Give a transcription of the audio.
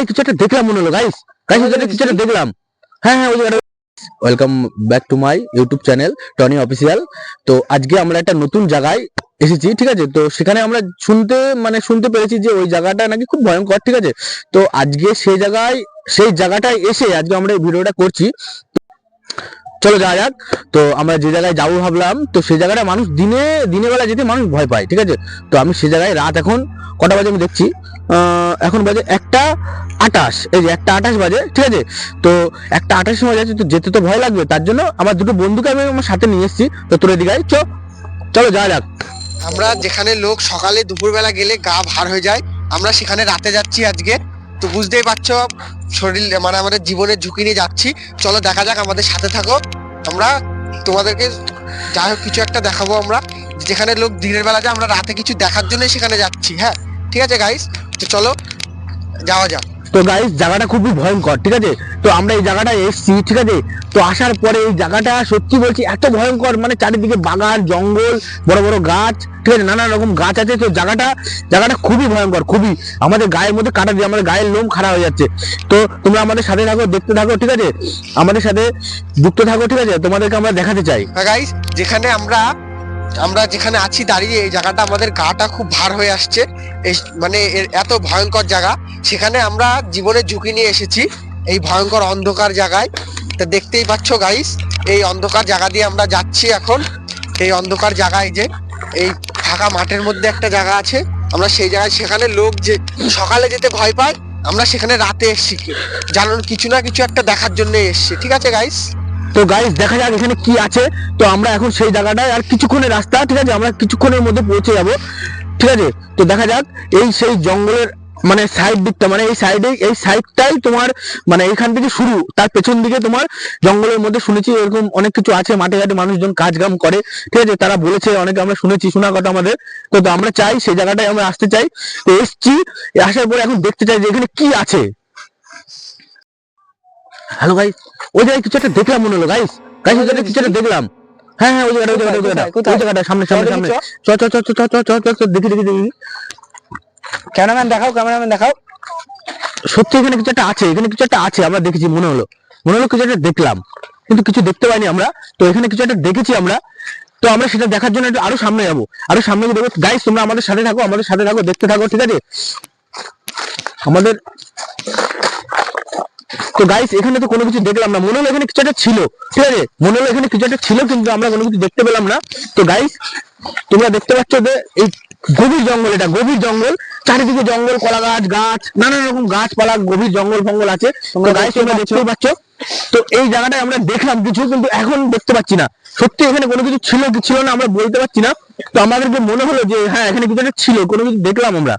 কিছু একটা দেখলাম মনে হলো গাইস গাইস কিছু একটা দেখলাম। হ্যাঁ হ্যাঁ, ওই জায়গাটা। Welcome back to my YouTube channel Tony official. তো আজকে আমরা একটা নতুন জায়গায় এসেছি, ঠিক আছে। তো সেখানে আমরা শুনতে পেরেছি যে ওই জায়গাটা নাকি খুব ভয়ঙ্কর, ঠিক আছে। তো আজকে সেই জায়গাটায় এসে আজকে আমরা এই ভিডিওটা করছি। চলো যাওয়া যাক। তো আমরা যে জায়গায় যাবো ভাবলাম, তো সেই জায়গাটা মানুষ দিনের বেলা যেতে মানুষ ভয় পায়, ঠিক আছে। তো আমি সেই জায়গায় রাত এখন কটা বাজে আমি দেখছি, এখন বাজে 1:28। এই যে 1:28 বাজে, ঠিক আছে। তো 1:28 সময় যাচ্ছে, তো যেতে তো ভয় লাগবে। তার জন্য আমার দুটো বন্ধুকে আমি আমার সাথে নিয়ে এসেছি। তো তোর এদিকে চলো যাওয়া যাক। আমরা যেখানে লোক সকালে দুপুরবেলা গেলে গা ভার হয়ে যায়, আমরা সেখানে রাতে যাচ্ছি আজকে। তো বুঝতেই পারছো, শরীর আমাদের জীবনের ঝুঁকি নিয়ে যাচ্ছি। চলো দেখা যাক, আমাদের সাথে থাকো। আমরা তোমাদেরকে যাই হোক কিছু একটা দেখাবো। আমরা যেখানে লোক দিনের বেলা যায়, আমরা রাতে কিছু দেখার জন্য সেখানে যাচ্ছি। হ্যাঁ ঠিক আছে গাইস, তো চলো যাওয়া যাক। তো গাইস জায়গাটা খুবই ভয়ঙ্কর, ঠিক আছে। তো আমরা এই জায়গাটায় এসেছি, ঠিক আছে। তো আসার পরে এই জায়গাটা সত্যি বলছি এত ভয়ঙ্কর, চারিদিকে বাগান জঙ্গল, বড় বড় গাছ, ঠিক আছে, নানা রকম গাছ আছে। তো জায়গাটা খুবই ভয়ঙ্কর, খুবই আমাদের গায়ের মধ্যে কাটা দিয়ে আমাদের গায়ের লোম খারাপ হয়ে যাচ্ছে। তো তোমরা আমাদের সাথে থাকো, দেখতে থাকো, ঠিক আছে। আমাদের সাথে যুক্ত থাকো, ঠিক আছে। তোমাদেরকে আমরা দেখাতে চাই। গাইস যেখানে আমরা যেখানে আছি দাঁড়িয়ে, এই জায়গাটা আমাদের গাটা খুব ভার হয়ে আসছে। এত ভয়ঙ্কর জায়গা, সেখানে আমরা জীবনের ঝুঁকি নিয়ে এসেছি এই ভয়ঙ্কর অন্ধকার জায়গায়। তা দেখতেই পাচ্ছ গাইস, এই অন্ধকার জায়গা দিয়ে আমরা যাচ্ছি এখন। এই অন্ধকার জায়গায় যে এই ফাঁকা মাঠের মধ্যে একটা জায়গা আছে, আমরা সেই জায়গায়, সেখানে লোক যে সকালে যেতে ভয় পায়, আমরা সেখানে রাতে এসছি জানুন কিছু না কিছু একটা দেখার জন্য এসছি, ঠিক আছে গাইস। তো গাইস দেখা যাক এখানে কি আছে। তো আমরা এখন সেই জায়গাটায়, আর কিছুক্ষণের রাস্তা, ঠিক আছে, আমরা কিছুক্ষণের মধ্যে পৌঁছে যাব, ঠিক আছে। তো দেখা যাক সেই জঙ্গলের সাইড দিকটা, এই সাইডটাই তোমার এইখান থেকে শুরু, তার পেছন দিকে তোমার জঙ্গলের মধ্যে শুনেছি এরকম অনেক কিছু আছে, মাঠে ঘাটে মানুষজন কাজ কাম করে, ঠিক আছে। তারা বলেছে, অনেকে আমরা শুনেছি, শোনা কথা আমাদের। তো আমরা চাই সেই জায়গাটায় আমরা আসতে চাই। তো এসছি, আসার পরে এখন দেখতে চাই যে এখানে কি আছে। হ্যালো গাইস, ওই জায়গায় কিছু একটা দেখলাম মনে হলো গাইস গাইস ওই জায়গায় কিছু একটা দেখলাম। হ্যাঁ হ্যাঁ, ওই জায়গাটা সামনে দেখি। ক্যামেরাম্যান দেখাও। সত্যি এখানে কিছু একটা আছে, আমরা দেখেছি, মনে হলো কিছু একটা দেখলাম, কিন্তু কিছু দেখতে পাইনি আমরা। তো এখানে কিছু একটা দেখেছি আমরা। তো আমরা সেটা দেখার জন্য আরো সামনে যাবো, আরো সামনে দেখবো। গাইস তোমরা আমাদের সাথে থাকো, দেখতে থাকো, ঠিক আছে। তো গাইস এখানে তো কোনো কিছু দেখলাম না, মনে হলো এখানে কিছু একটা ছিল, ঠিক আছে, কিন্তু আমরা কোনো কিছু দেখতে পেলাম না। তো গাইস তোমরা দেখতে পাচ্ছ যে এই গভীর জঙ্গল, এটা গভীর জঙ্গল, চারিদিকে জঙ্গল, কলা গাছ, নানা রকম গাছপালা, গভীর জঙ্গল আছে। তো গাইস তোমরা দেখতেই পাচ্ছ। তো এই জায়গাটায় আমরা দেখলাম কিছু, কিন্তু এখন দেখতে পাচ্ছি না। সত্যি এখানে কোনো কিছু ছিল কি ছিল না আমরা বলতে পারছি না। তো আমাদেরকে মনে হলো যে হ্যাঁ এখানে কিছু একটা ছিল, কোনো কিছু দেখলাম আমরা।